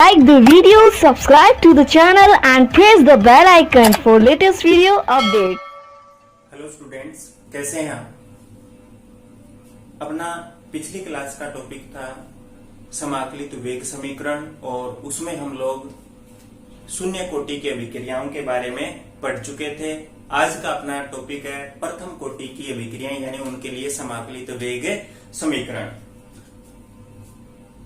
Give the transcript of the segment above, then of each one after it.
Like the video, subscribe to the channel and press the bell icon for latest video update. Hello students, कैसे हैं आप? अपना पिछली class का topic था समाकलित वेग समीकरण और उसमें हम लोग शून्य कोटि की अभिक्रियाओं के बारे में पढ़ चुके थे। आज का अपना टॉपिक है प्रथम कोटि की अभिक्रियाएं, यानी उनके लिए समाकलित वेग समीकरण।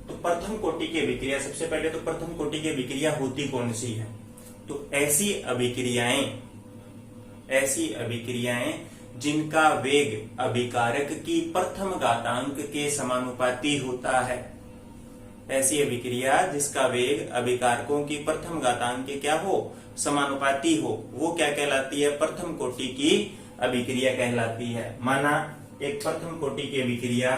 तो प्रथम कोटि की अभिक्रिया, सबसे पहले तो प्रथम कोटि की अभिक्रिया होती कौन सी है? तो ऐसी अभिक्रियाएं जिनका वेग अभिकारक की प्रथम घातांक के समानुपाती होता है। ऐसी अभिक्रिया जिसका वेग अभिकारकों की प्रथम घातांक के क्या हो, समानुपाती हो, वो क्या कहलाती है? प्रथम कोटि की अभिक्रिया कहलाती है। माना एक प्रथम कोटि की अभिक्रिया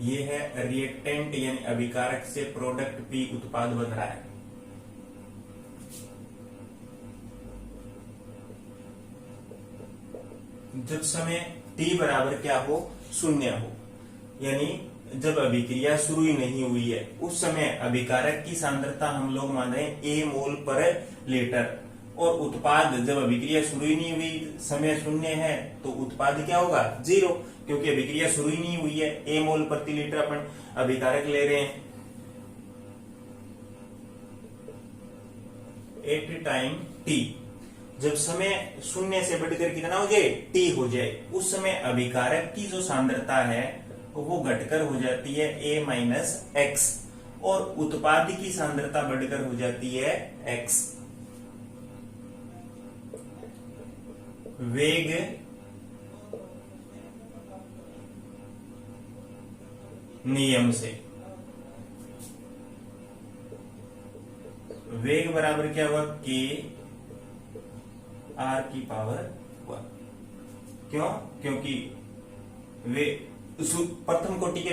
ये है रिएक्टेंट यानी अभिकारक से प्रोडक्ट पी उत्पाद बन रहा है। जब समय t बराबर क्या हो, शून्य हो, यानी जब अभिक्रिया शुरू ही नहीं हुई है, उस समय अभिकारक की सांद्रता हम लोग मान रहे हैं a मोल पर लीटर, और उत्पाद जब अभिक्रिया शुरू ही नहीं हुई, समय शून्य है, तो उत्पाद क्या होगा? 0, क्योंकि अभिक्रिया शुरू ही नहीं हुई है। a मोल प्रति लीटर अपन अभिकारक ले रहे हैं। एट टाइम t, जब समय शून्य से बढ़कर कितना हो जाए? t हो जाए, उस समय अभिकारक की जो सांद्रता है वो घटकर हो जाती है a माइनस एक्स, और उत्पाद की सांद्रता बढ़कर हो जाती है x। वेग नियम से वेग बराबर क्या हुआ? k r की पावर 1। क्यों? क्योंकि वे प्रथम कोटि की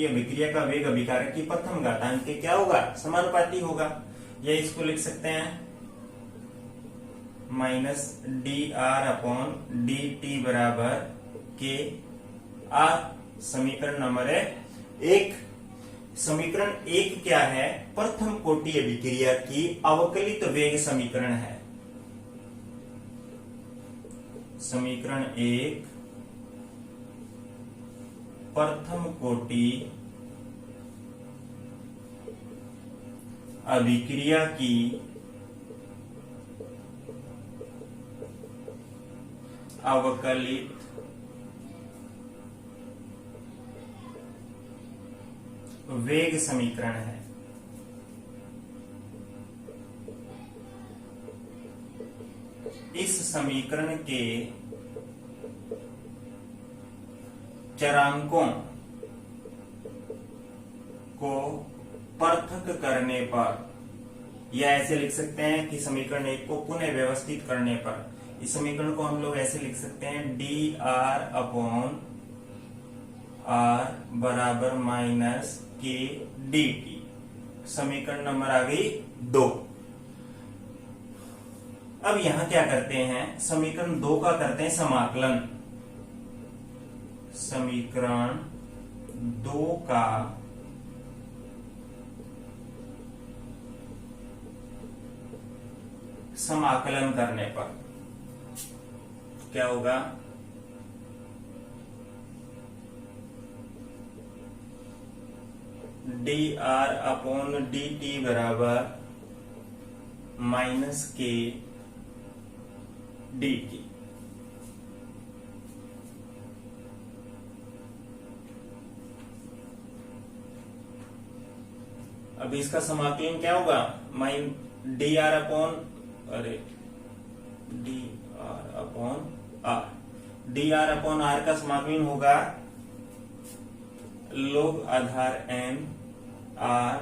अभिक्रिया का वेग अभिकारक की प्रथम घातांक के क्या होगा? समानुपाती होगा। या इसको लिख सकते हैं minus D R upon D T बराबर के आर। समीकरण नंबर 1। समीकरण 1 क्या है? प्रथम कोटि अभिक्रिया की अवकलित वेग समीकरण है। समीकरण 1 प्रथम कोटि अभिक्रिया की अवकलित वेग समीकरण है। इस समीकरण के चरांकों को पृथक करने पर, या ऐसे लिख सकते हैं कि समीकरण 1 को पुनः व्यवस्थित करने पर, इस समीकरण को हम लोग ऐसे लिख सकते हैं डी आर अपॉन आर बराबर माइनस के डी टी। समीकरण नंबर आ गई 2। अब यहां क्या करते हैं? समीकरण 2 का करते हैं समाकलन। समीकरण 2 का समाकलन करने पर क्या होगा? D R upon D T बराबर माइनस के डी टी। अब इसका समाकलन क्या होगा? D R upon D R upon R, D R upon R का समाकलन होगा लोग आधार n r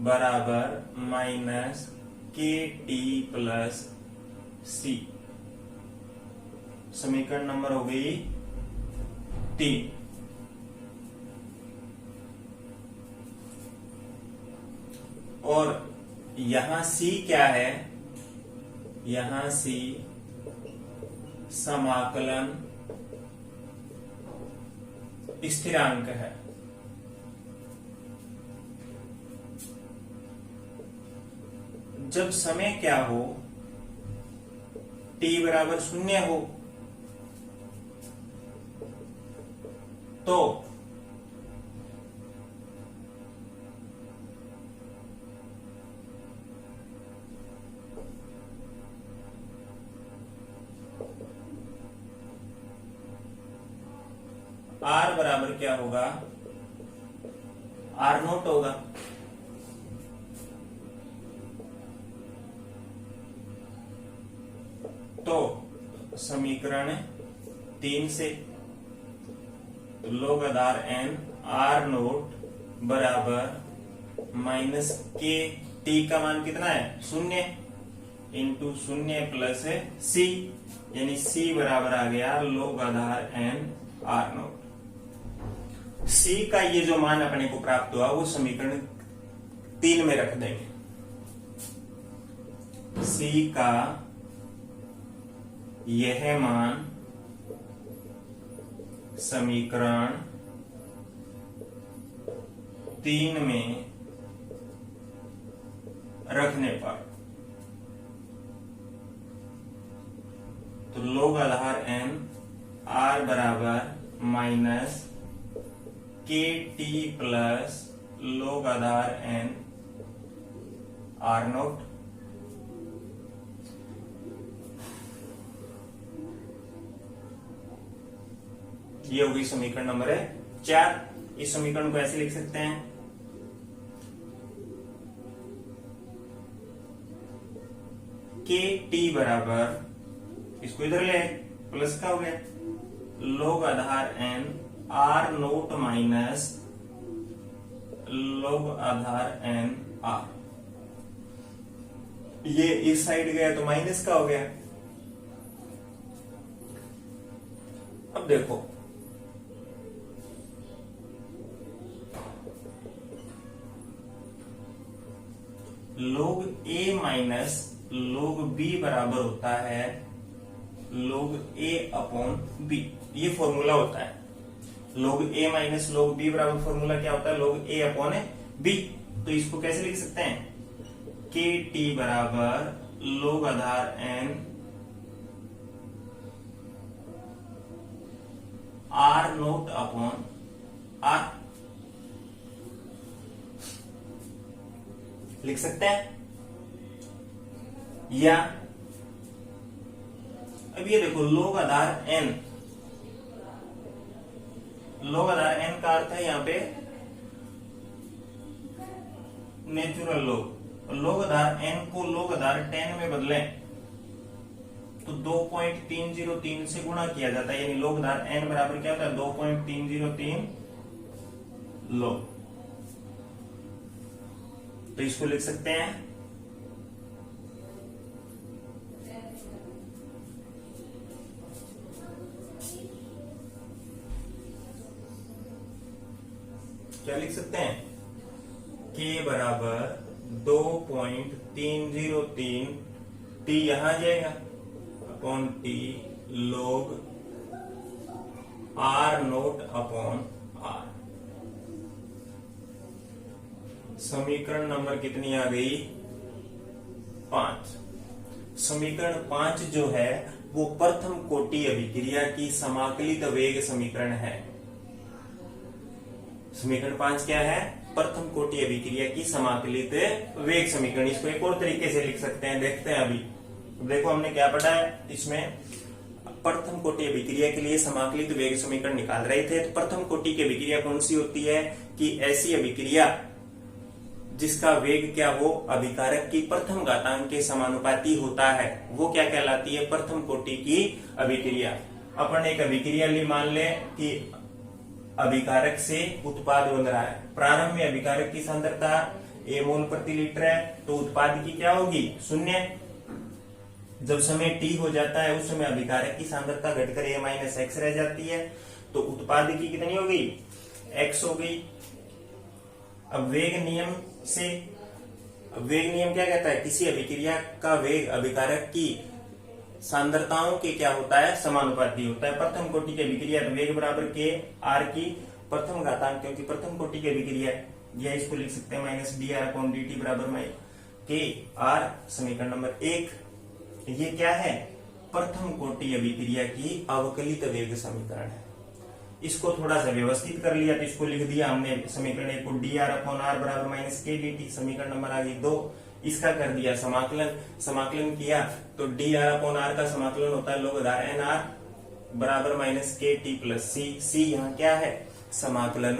बराबर minus K T plus C. समीकरण नंबर हो गई 3। और यहां c क्या है? यहां सी समाकलन स्थिरांक है। जब समय क्या हो, t बराबर 0 हो, तो r बराबर क्या होगा, r0 होगा। तो समीकरण 3 से log आधार n r0 बराबर माइनस के, t का मान कितना है 0 इंटू 0 प्लस c, यानी c बराबर आ गया log आधार n r0। c का ये जो मान अपने को प्राप्त हुआ वो समीकरण 3 में रख देंगे। c का यह मान समीकरण 3 में रखने पर तो log आधार n r बराबर minus K T plus log आधार n r0। ये होगी समीकरण नंबर 4। इस समीकरण को ऐसे लिख सकते हैं, के टी बराबर, इसको इधर ले प्लस का हो गया, log आधार n r0 माइनस log आधार n r। ये इस साइड गया तो माइनस का हो गया। अब देखो log a minus log b बराबर होता है log a अपॉन b, ये फॉर्मूला होता है। log a minus log b बराबर फॉर्मूला क्या होता है, log a अपॉन b। तो इसको कैसे लिख सकते हैं, के टी बराबर log आधार n r0 अपॉन r लिख सकते हैं। या अब ये देखो log आधार n, log आधार n का अर्थ है यहां पे नेचुरल log। log आधार n को log आधार 10 में बदलें तो 2.303 से गुणा किया जाता है, यानी log आधार n बराबर क्या होता है 2.303 log। तो इसको लिख सकते हैं क्या लिख सकते हैं, k बराबर 2.303 t यहां जाएगा upon t log r0 upon r। समीकरण नंबर कितनी आ गई, 5। समीकरण 5 जो है वो प्रथम कोटि अभिक्रिया की समाकलित वेग समीकरण है। समीकरण 5 क्या है, प्रथम कोटि अभिक्रिया की समाकलित वेग समीकरण। इसको एक और तरीके से लिख सकते हैं, देखते हैं अभी। देखो हमने क्या पढ़ा है, इसमें प्रथम कोटि अभिक्रिया के लिए समाकलित वेग समीकरण निकाल रहे थे। तो प्रथम कोटि की अभिक्रिया कौन सी होती है कि ऐसी अभिक्रिया जिसका वेग क्या हो अभिकारक की प्रथम घातांक के समानुपाती होता है, वो क्या कहलाती है, प्रथम कोटि की अभिक्रिया। अपन एक अभिक्रिया ली, मान ले कि अभिकारक से उत्पाद बन रहा है। प्रारंभ में अभिकारक की सांद्रता a मोल प्रति लीटर है, तो उत्पाद की क्या होगी 0। जब समय t हो जाता है उस समय अभिकारक की सांद्रता घटकर a माइनस एक्स रह जाती है, तो उत्पाद की कितनी हो गई, x हो गई। अब वेग नियम से, वेग नियम क्या कहता है, किसी अभिक्रिया का वेग अभिकारक की सांद्रताओं के क्या होता है, समानुपाती होता है। प्रथम कोटि की अभिक्रिया वेग बराबर के आर की प्रथम घातांक, क्योंकि प्रथम कोटि की अभिक्रिया है, या इसको लिख सकते हैं minus D R upon D T बराबर में के आर। समीकरण नंबर 1। ये क्या है, प्रथम कोटि अभिक्रिया की अवकलित वेग समीकरण है। इसको थोड़ा सा व्यवस्थित कर लिया तो इसको लिख दिया हमने समीकरण 1 को डी आर अपॉन आर बराबर माइनस के डी टी। समीकरण नंबर आ गई 2। इसका कर दिया समाकलन किया तो डी आर अपॉन आर का समाकलन होता है log आधार एन आर बराबर माइनस के टी प्लस सी। सी यहाँ क्या है, समाकलन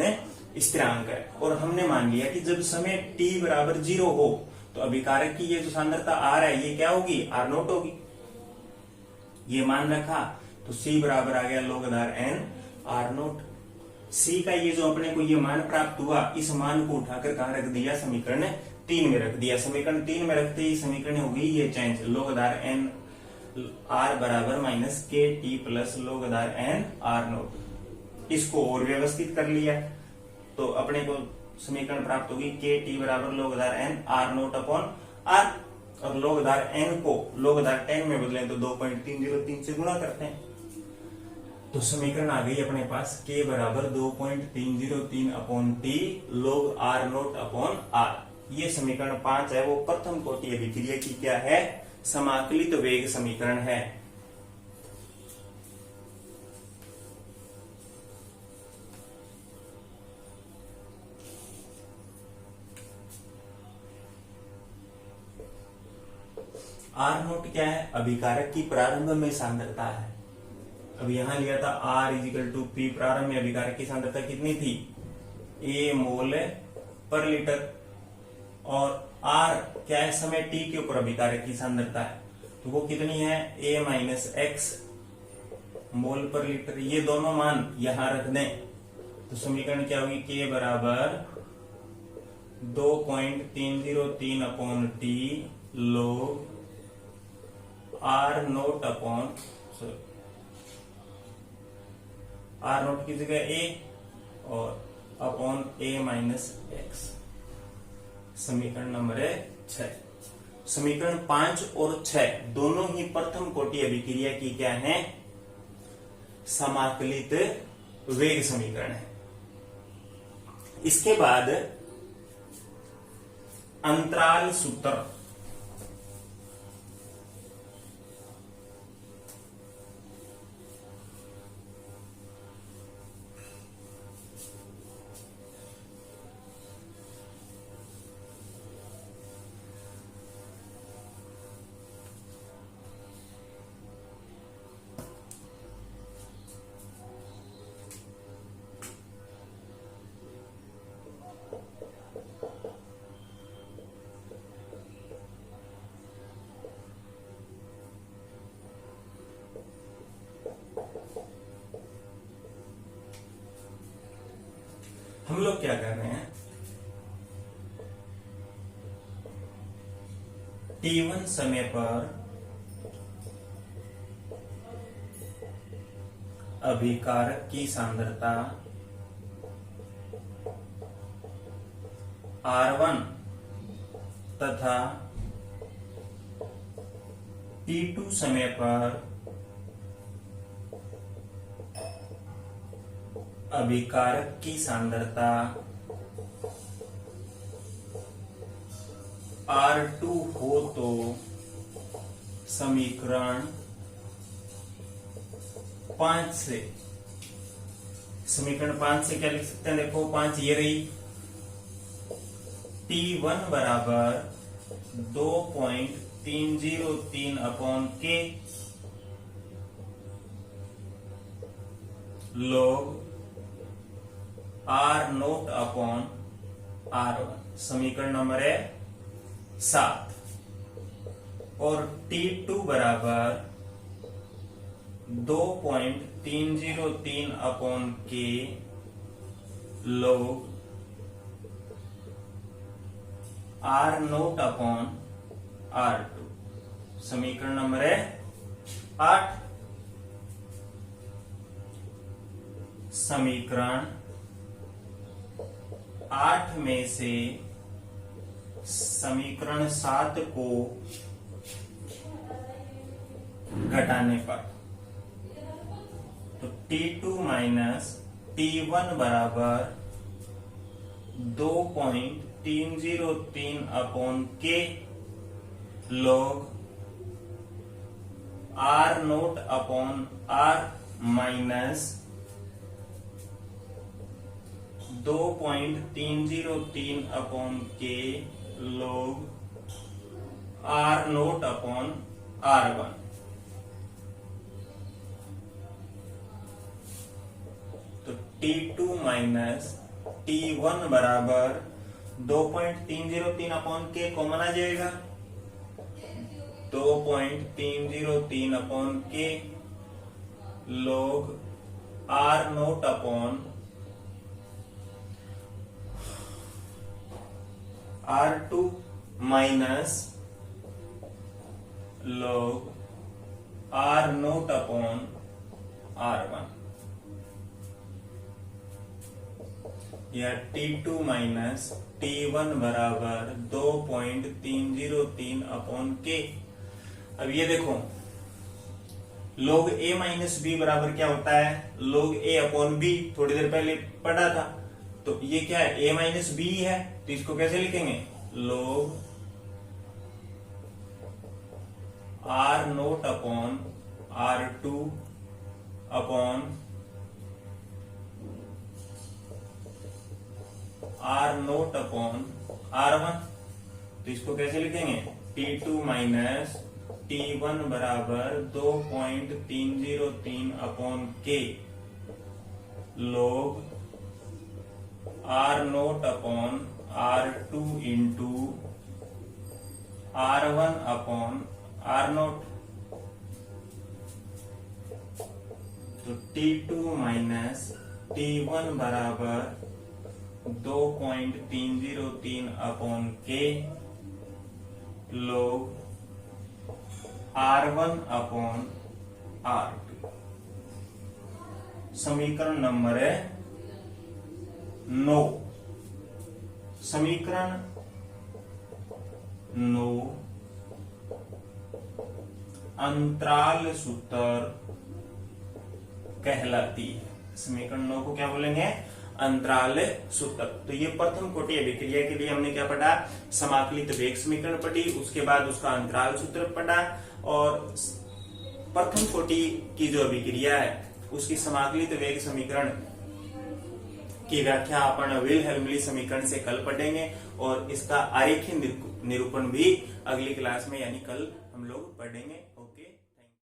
स्थिरांक है। और हमने मान लिया कि जब समय t बराबर 0 हो तो अभिकारक की ये जो सांद्रता r है ये क्या होगी, r नोट होगी। ये मान रखा तो c बराबर आ गया log आधार n r नोट। c का ये जो अपने को ये मान प्राप्त हुआ, इस मान को उठाकर कहाँ रख दिया, समीकरण 3 में रख दिया। समीकरण 3 में रखते ही समीकरण हो गई ये चेंज, log आधार n r बराबर minus K T plus log आधार n r नोट। इसको और व्यवस्थित कर लिया तो अपने को समीकरण प्राप्त होगी के टी बराबर log आधार n r naught upon r। और log आधार n को log आधार 10 में बदलें तो 2.303 से गुणा करते हैं तो समीकरण आ गई अपने पास k बराबर 2.303 upon T log r naught upon r। ये समीकरण 5 है, वो प्रथम कोटि अभिक्रिया की क्या है, समाकलित वेग समीकरण है। आर नोट क्या है, अभिकारक की प्रारंभ में सांद्रता है। अब यहां लिया था R इजिकल टू पी, प्रारंभ में अभिकारक की सांद्रता कितनी थी, A मोल पर लीटर। और R क्या है, समय t के ऊपर अभिकारक की सांद्रता है, तो वो कितनी है, A माइनस एक्स मोल पर लीटर। ये दोनों मान यहां रख दें तो समीकरण क्या होगी, K बराबर 2.303 upon T log R naught upon R note की जगह A और अपॉन A माइनस एक्स। समीकरण नंबर 6। समीकरण 5 और 6 दोनों ही प्रथम कोटि अभिक्रिया की क्या है, समाकलित वेग समीकरण है। इसके बाद अंतराल सूत्र। हम लोग क्या कर रहे हैं, t1 समय पर अभिकारक की सांद्रता R1 तथा t2 समय पर अभिकारक की सांद्रता R2 हो तो समीकरण 5 से, समीकरण 5 से क्या लिख सकते हैं, देखो 5 ये रही, T1 बराबर 2.303 अपॉन के log R naught upon R1। समीकरण नंबर है 7। और T2 बराबर 2.303 अपॉन के log R naught upon R2। समीकरण नंबर है 8। समीकरण 8 में से समीकरण 7 को घटाने पर। तो T2 माइनस T1 बराबर 2.303 upon k log R naught upon R minus 2.303 upon k log R naught upon R1। तो T2 माइनस T1 बराबर 2.303 अपॉन के कॉमन आ जाएगा, 2.303 upon k log R naught upon R2 minus log R naught upon R1, या T2 minus T1 बराबर 2.303 upon के। अब ये देखो log A माइनस बी बराबर क्या होता है, log A अपॉन बी, थोड़ी देर पहले पढ़ा था। तो ये क्या है, A माइनस बी है, तो इसको कैसे लिखेंगे, log R naught upon R2 upon R naught upon R1। तो इसको कैसे लिखेंगे, T2 माइनस T1 बराबर 2.303 अपॉन के log R naught upon R2 into R1 upon R note. तो T2 माइनस T1 बराबर 2.303 अपॉन के log R1 अपॉन R2। समीकरण नंबर है 9। समीकरण 9 अंतराल सूत्र कहलाती है। समीकरण 9 को क्या बोलेंगे, अंतराल सूत्र। तो ये प्रथम कोटि अभिक्रिया के लिए हमने क्या पढ़ा, समाकलित वेग समीकरण पढ़ी, उसके बाद उसका अंतराल सूत्र पढ़ा, और प्रथम कोटि की जो अभिक्रिया है उसकी समाकलित वेग समीकरण की व्याख्या अपन विल्हेल्मली समीकरण से कल पढ़ेंगे, और इसका आरेखीय निरूपण भी अगली क्लास में यानी कल हम लोग पढ़ेंगे।